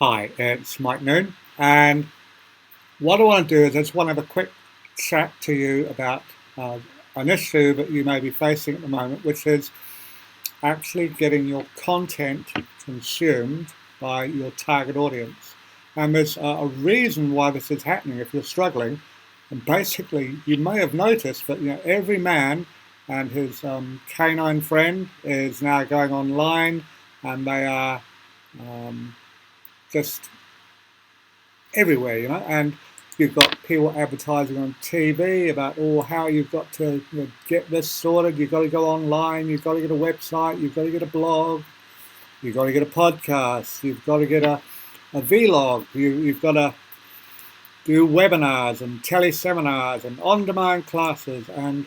Hi, it's Mike Noon, and what I want to do is I just want to have a quick chat to you about uh, an issue that you may be facing at the moment, which is actually getting your content consumed by your target audience. And there's a reason why this is happening if you're struggling. And basically, you may have noticed that every man and his canine friend is now going online, and they are um, just everywhere, and you've got people advertising on TV about how you've got to get this sorted. You've got to go online. You've got to get a website. You've got to get a blog. You've got to get a podcast. You've got to get a vlog. You've got to do webinars and teleseminars and on-demand classes. And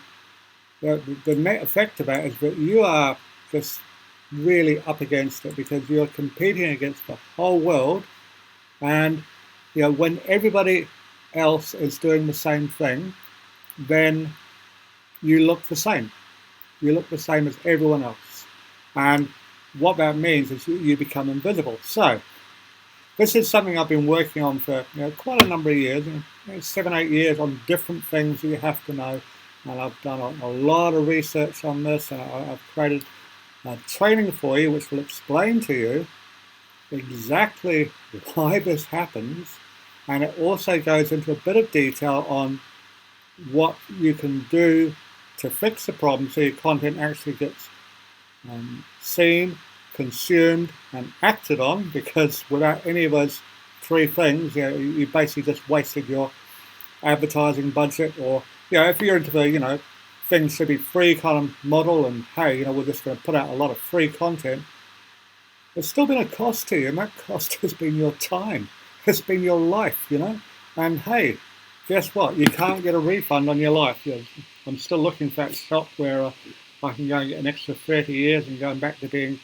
the net effect of that is that you are just really up against it because you're competing against the whole world. And when everybody else is doing the same thing, then you look the same. You look the same as everyone else. And what that means is you become invisible. So this is something I've been working on for quite a number of years, 7, 8 years, on different things that you have to know. And I've done a lot of research on this, and I've created training for you which will explain to you exactly why this happens, and it also goes into a bit of detail on what you can do to fix the problem so your content actually gets seen, consumed, and acted on, because without any of those three things, you basically just wasted your advertising budget. Or if you're into the things should be free kind of model, and hey, we're just going to put out a lot of free content, there's still been a cost to you, and that cost has been your time. It's been your life, And hey, guess what? You can't get a refund on your life. I'm still looking for that shop where I can go and get an extra 30 years and going back to being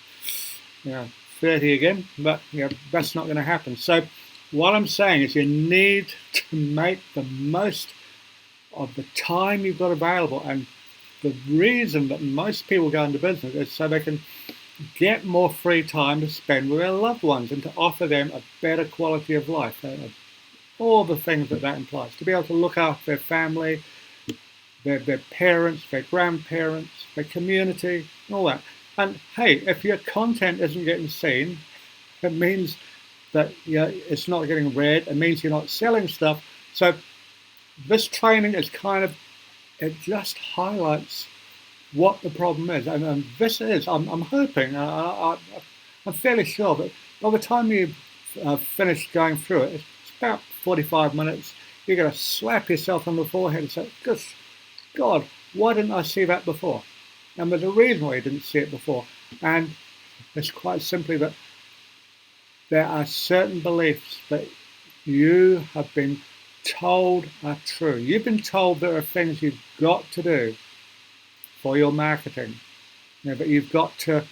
30 again. But that's not going to happen. So what I'm saying is you need to make the most of the time you've got available. And the reason that most people go into business is so they can get more free time to spend with their loved ones and to offer them a better quality of life. All the things that implies. To be able to look after their family, their parents, their grandparents, their community, and all that. And hey, if your content isn't getting seen, it means that it's not getting read. It means you're not selling stuff. So this training is it just highlights what the problem is, and this is. I'm hoping. I'm fairly sure that by the time you finish going through it, it's about 45 minutes. You're going to slap yourself on the forehead and say, "Good God, why didn't I see that before?" And there's a reason why you didn't see it before, and it's quite simply that there are certain beliefs that you have been told are true. You've been told there are things you've got to do for your marketing, but you've got to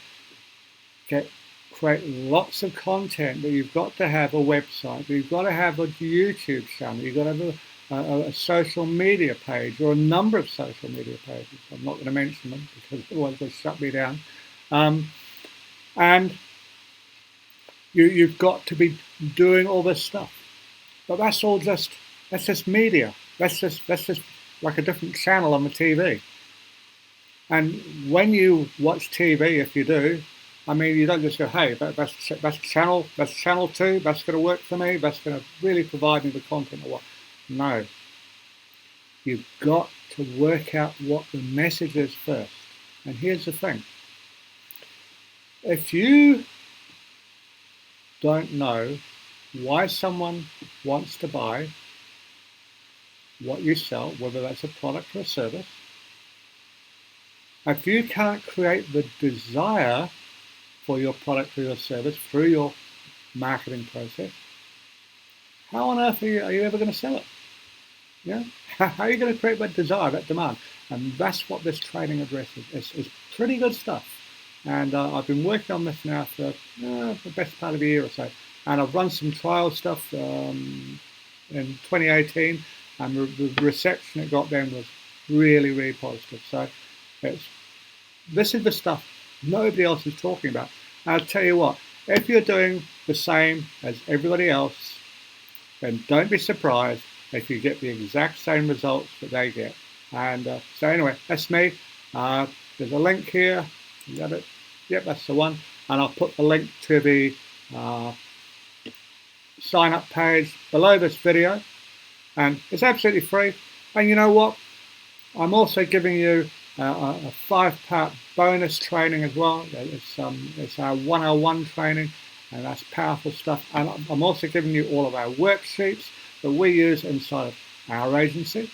create lots of content, that you've got to have a website, that you've got to have a YouTube channel, you've got to have a social media page, or a number of social media pages. I'm not going to mention them because otherwise they'll shut me down. And you've got to be doing all this stuff. But that's just media. That's just like a different channel on the TV. And when you watch TV, if you do, you don't just go, "Hey, that's channel 2. That's going to work for me. That's going to really provide me the content." Or what? No, you've got to work out what the message is first. And here's the thing: if you don't know why someone wants to buy what you sell, whether that's a product or a service, if you can't create the desire for your product or your service through your marketing process, how on earth are you ever going to sell it? How are you going to create that desire, that demand? And that's what this training addresses. It's pretty good stuff. And I've been working on this now for the best part of a year or so. And I've run some trial stuff in 2018, and the reception it got then was really, really positive. So this is the stuff nobody else is talking about. And I'll tell you what, if you're doing the same as everybody else, then don't be surprised if you get the exact same results that they get. And so anyway, that's me. There's a link here. You got it? Yep, that's the one. And I'll put the link to the sign up page below this video. And it's absolutely free. And you know what? I'm also giving you a 5-part bonus training as well. It's our 101 training, and that's powerful stuff. And I'm also giving you all of our worksheets that we use inside of our agency,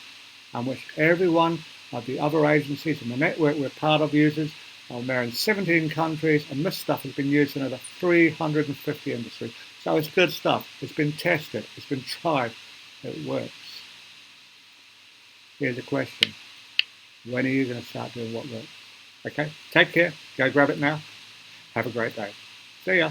and which every one of the other agencies in the network we're part of uses. They're in 17 countries, and this stuff has been used in over 350 industries. So it's good stuff. It's been tested. It's been tried. It works. Here's a question. When are you going to start doing what works? Okay, take care. Go grab it now. Have a great day. See ya.